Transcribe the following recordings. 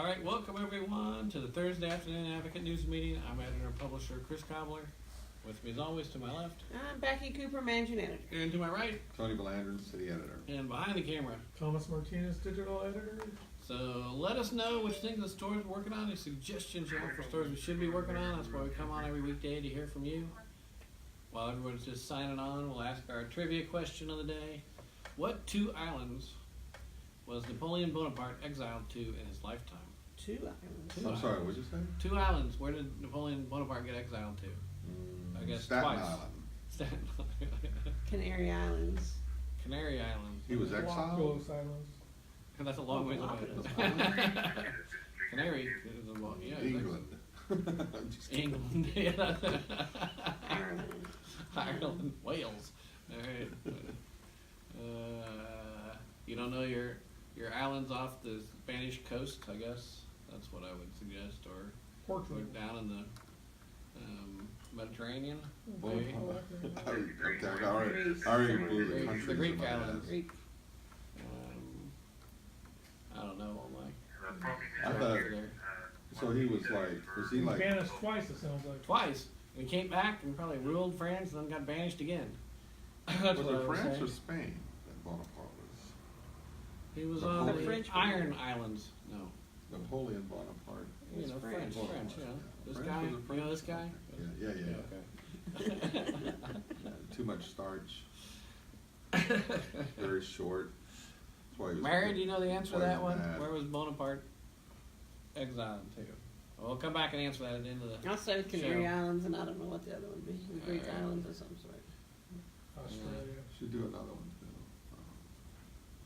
All right, welcome everyone to the Thursday Afternoon Advocate News Meeting. I'm editor and publisher Chris Cobbler. With me as always, to my left. I'm Becky Cooper, managing editor. And to my right. Tony Belandron, city editor. And behind the camera. Thomas Martinez, digital editor. So let us know what you think of the stories we're working on, any suggestions you have for stories we should be working on. That's why we come on every weekday to hear from you. While everyone's just signing on, we'll ask our trivia question of the day. What two islands was Napoleon Bonaparte exiled to in his lifetime? Two islands. I'm sorry, what did you say? Two islands. Where did Napoleon Bonaparte get exiled to? I guess Staten twice. Island. Staten Island. Canary Islands. Canary Islands. He was exiled? Galapagos Islands. That's a long ways away. Galapagos Canary is a long, yeah. England. I'm just kidding. England, yeah. Ireland. Ireland, Wales. All right. You don't know your islands off the Spanish coast, I guess. That's what I would suggest, or Portugal. down in the Mediterranean. Well, Maybe. I already blew the countries The Greek in my head. islands. Greek. I don't know. I thought, so he was he like, Banished twice, it sounds like. Twice. And he came back and probably ruled France and then got banished again. That's was what I it was France saying. or Spain that Bonaparte was? He was The on the French Iron Islands. No. Napoleon Bonaparte. You know, French, Bonaparte, yeah. This French guy, was a you French know this guy? Yeah. Okay. Too much starch. Very short. That's why he was Mary, do you know the answer to why he that was one? mad. Where was Bonaparte exiled to? Well, we'll come back and answer that at the end of the I'll say Canary show. Islands, and I don't know what the other one would be. The Greek Alright. Islands of some sort. Australia. Should do another one too.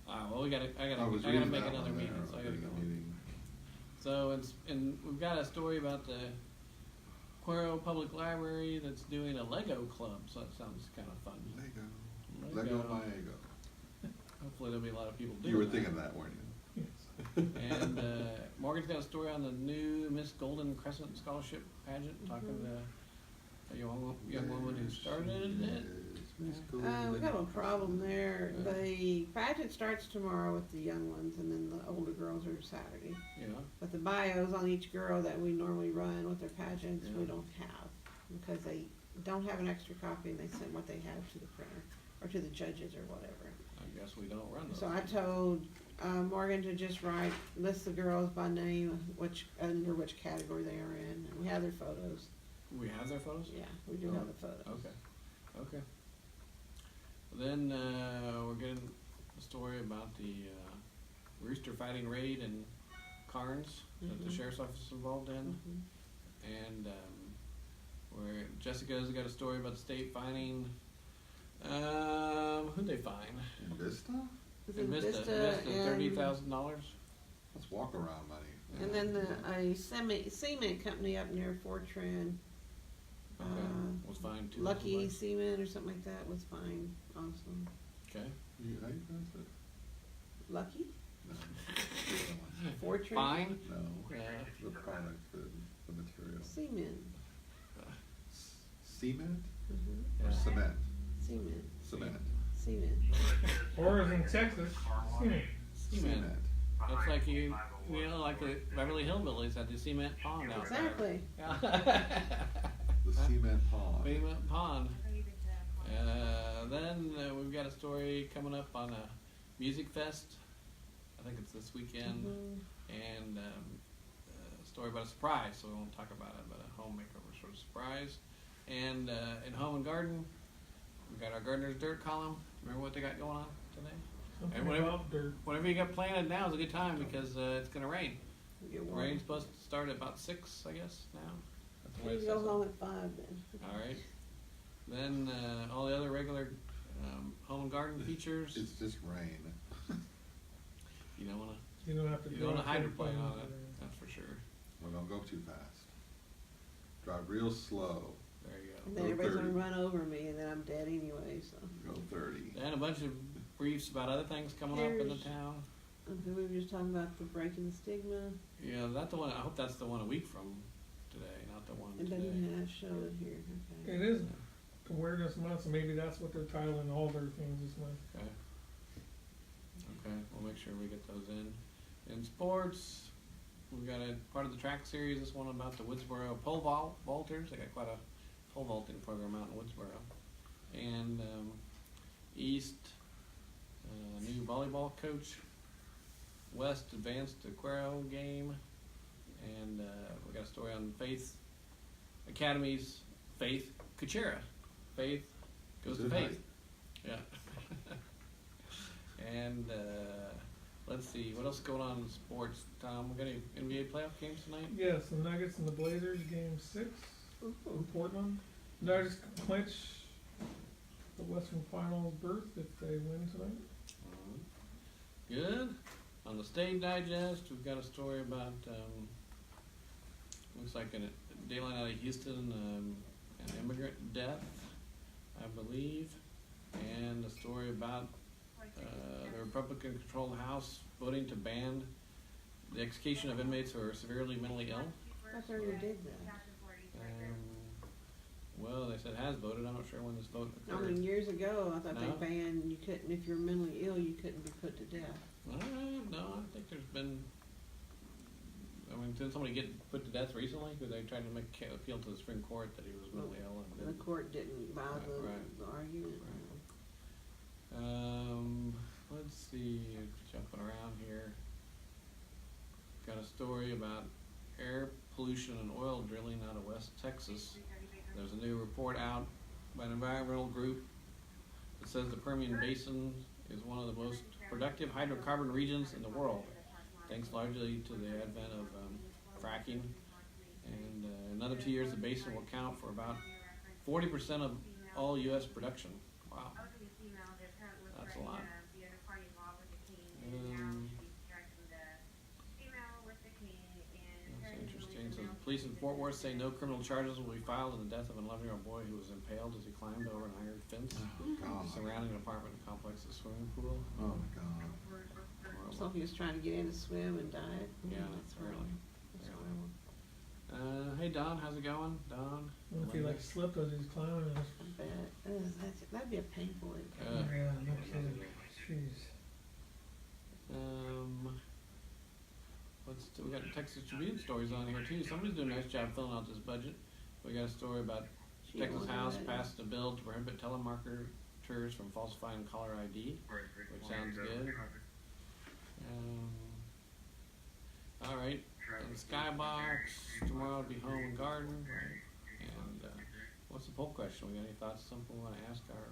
Well, I gotta I was make reading that another one meeting, there, so I gotta go. meeting. So and we've got a story about the Cuero Public Library that's doing a Lego club. So that sounds kind of fun. Lego my ego. Hopefully there'll be a lot of people doing You were that. thinking that, weren't you? Yes. And Morgan's got a story on the new Miss Golden Crescent Scholarship pageant, talking to a young woman who started it. We got a little problem there. The pageant starts tomorrow with the young ones, and then the older girls are Saturday. Yeah. But the bios on each girl that we normally run with their pageants, we Yeah. don't have, because they don't have an extra copy, and they send what they have to the printer, or to the judges, or whatever. I guess we don't run those. So I told Morgan to just list the girls by name, under which category they are in, and we have their photos. We have their photos? Yeah, we do have the photos. Okay. Then we're getting a story about the rooster fighting raid in Carnes that the sheriff's office is involved in. And where Jessica's got a story about the state fining. Who'd they fine? In Vista? It's In in Vista and- $30,000. That's walk around money. And then a cement company up near Fortran, Okay. Was fined $2,000. Lucky Cement or something like that, was fined also. Okay. How you pronounce it? Lucky? No. Fortran? Fine. No. Yeah. The product, the material. Cement. Cement Mhm. or Yeah. cement? Cement. Cement. Cement. Or as in Texas, cement. Cement. It's like like the Beverly Hillbillies at the cement pond out there. Exactly. The cement pond. Cement pond. Then we've got a story coming up on a music fest. I think it's this weekend. And a story about a surprise, so we won't talk about it, but a home makeover sort of surprise. And in Home and Garden, we've got our Gardener's Dirt column. Remember what they got going on today? Something And whatever- about dirt. Whatever you got planted now is a good time because it's going to rain. We get The warm. rain's supposed to start at about 6, I guess, now. That's the way You it can go says home it. at 5 then. All right. Then all the other regular home and garden features. It's just rain. You don't want You don't have to to. You don't want to drive hydroplane on it. there. That's for sure. Well, don't go too fast. Drive real slow. There you And go. then Go everybody's 30. gonna run over me, and then I'm dead anyway, so. Go 30. And a bunch of briefs about other things coming up in the Here's- town. Okay, we were just talking about the breaking the stigma. Yeah, that's the one. I hope that's the one a week from today, not the one It today. doesn't have show it here, okay. It is Awareness Month, so maybe that's what they're titling all their things this month. Okay. We'll make sure we get those in. In sports, we've got a part of the track series. This one about the Woodsboro pole vaulters. They got quite a pole vaulting program out in Woodsboro. And East, new volleyball coach. West advanced aquarium game. And we got a story on Faith Academy's Faith Kuchera. Faith goes to Faith. Yeah. And let's see, what else is going on in sports, Tom? We got any NBA playoff games tonight? Yes, the Nuggets and the Blazers, game 6 in Portland. Nuggets clinch the Western Finals berth if they win tonight. Good. On the State Digest, we've got a story about, looks like a dayline out of Houston, an immigrant death, I believe, and a story about the Republican-controlled House voting to ban the execution of inmates who are severely mentally ill. I thought you did that. Well, they said it has voted. I'm not sure when this vote I occurred. mean, years ago, I thought No? they banned, you couldn't, if you're mentally ill, you couldn't be put to death. No, I think there's been. I mean, did somebody get put to death recently? Because they tried to make appeal to the Supreme Court that he was mentally ill. And The court didn't buy the argument. Let's see, jumping around here. Got a story about air pollution and oil drilling out of West Texas. There's a new report out by an environmental group that says the Permian Basin is one of the most productive hydrocarbon regions in the world, thanks largely to the advent of fracking. And in another 2 years, the basin will count for about 40% of all U.S. production. Wow, that's a lot. That's interesting. So the police in Fort Worth say no criminal charges will be filed in the death of an 11-year-old boy who was impaled as he climbed over an iron fence surrounding an apartment complex, a swimming pool. Oh my God. So he was trying to get in to swim and died. Yeah, That's really. horrible. That's horrible. Hey Don, how's it going? Don? I wonder if he like slipped as he's climbing. I bet. That'd be a painful impact. Yeah, no kidding. Jeez. We got Texas Tribune stories on here too. Somebody's doing a nice job filling out this budget. We got a story about Texas House passed a bill to prohibit telemarketers from falsifying caller ID, which sounds good. All right, and the Skybox tomorrow will be home and garden. Right? And what's the poll question? We got any thoughts? Something we want to ask our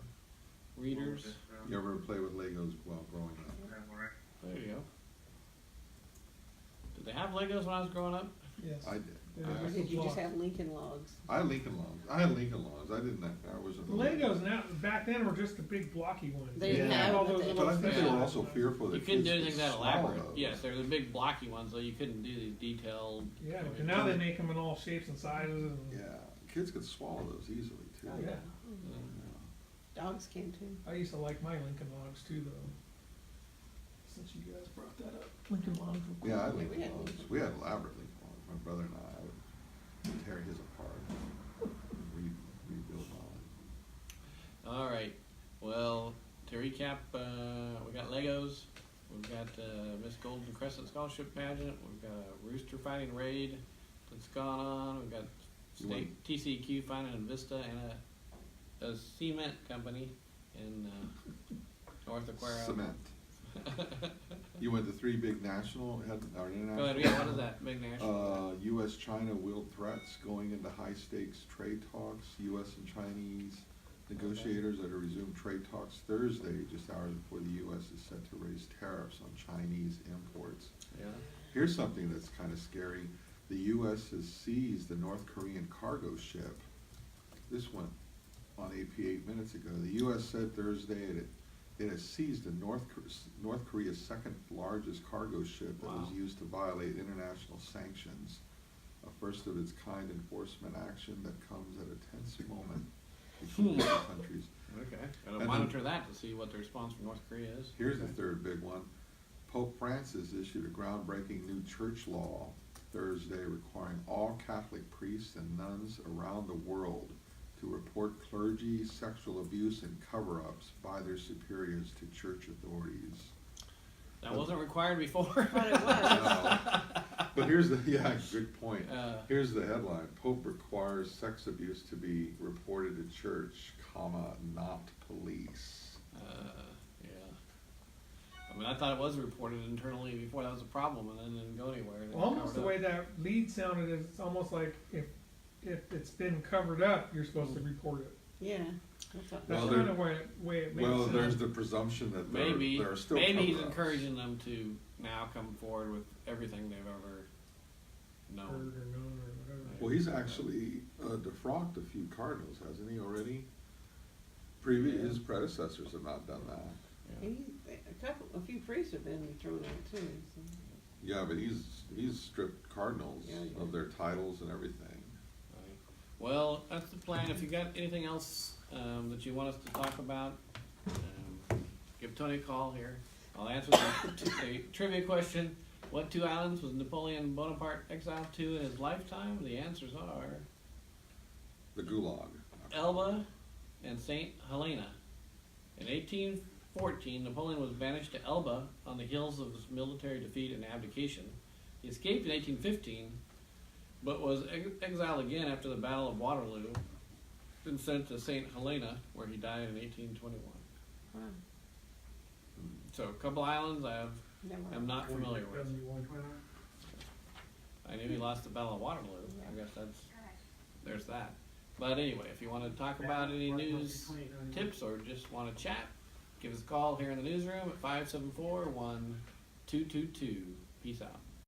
readers? You ever play with Legos while growing up? There you go. Did they have Legos when I was growing up? Yes. I did. Or did you just have Lincoln Logs? I had Lincoln Logs. I didn't. I wasn't. Legos now, back then were just the big blocky ones. They didn't have all them, those but But I little think they things. were also fearful that You couldn't do kids anything could that swallow elaborate. those. Yes, they're the big blocky ones, so you couldn't do these detailed. Yeah, but now they make them in all shapes and sizes. And Yeah, kids could swallow those easily too. Oh, yeah. Dogs can too. I used to like my Lincoln Logs too, though. Since you guys brought that up, Lincoln Logs were cool. Yeah, I had We Lincoln had Logs. Lincoln We had elaborate Lincoln Logs. My brother and I would tear his apart, rebuild mine. All right. Well, to recap, we got Legos. We've got Miss Golden Crescent Scholarship Pageant. We've got a rooster fighting raid that's gone on. We've got state TCQ finding in Vista and a cement company in North Aquarium. Cement. You went to 3 big national, or international. Go ahead. Yeah, what is that? Big national. U.S.-China wield threats going into high-stakes trade talks. U.S. and Chinese negotiators are to resume trade talks Thursday, just hours before the U.S. is set to raise tariffs on Chinese imports. Yeah. Here's something that's kind of scary. The U.S. has seized the North Korean cargo ship. This went on AP 8 minutes ago. The U.S. said Thursday it has seized North Korea's second largest cargo ship that was used to violate international sanctions. A first of its kind enforcement action that comes at a tense moment between the two countries. Okay. Gotta And monitor that to see what the response from North Korea is. Here's the third big one. Pope Francis issued a groundbreaking new church law Thursday requiring all Catholic priests and nuns around the world to report clergy sexual abuse and cover-ups by their superiors to church authorities. That wasn't required before. But it was. But here's the, yeah, good point. Uh, Here's the headline: Pope requires sex abuse to be reported to church, comma, not police. Yeah. I mean, I thought it was reported internally before that was a problem, and then didn't go anywhere. They Almost the covered way up. that lead sounded is it's almost like if it's been covered up, you're supposed to report it. Yeah. That's what- That's Well, kind there- of way it makes Well, sense. there's the presumption that Maybe there are still he's cover-ups. encouraging them to now come forward with everything they've ever known. Heard or known or whatever. Well, he's actually defrocked a few cardinals, hasn't he already? His predecessors have not done that. Yeah. A few priests have been thrown out too. So. Yeah, but he's stripped cardinals Yeah, yeah. of their titles and everything. Right. Well, that's the plan. If you got anything else that you want us to talk about, give Tony a call here. I'll answer the trivia question. What two islands was Napoleon Bonaparte exiled to in his lifetime? The answers are The Gulag. Elba and St. Helena. In 1814, Napoleon was banished to Elba on the heels of his military defeat and abdication. He escaped in 1815, but was exiled again after the Battle of Waterloo, then sent to St. Helena, where he died in 1821. Wow. So a couple islands Never. I'm not familiar with. 71. I knew he lost the Battle of Waterloo. I guess there's that. But anyway, if you want to talk about any news tips or just want to chat, give us a call here in the newsroom at 574-1222. Peace out.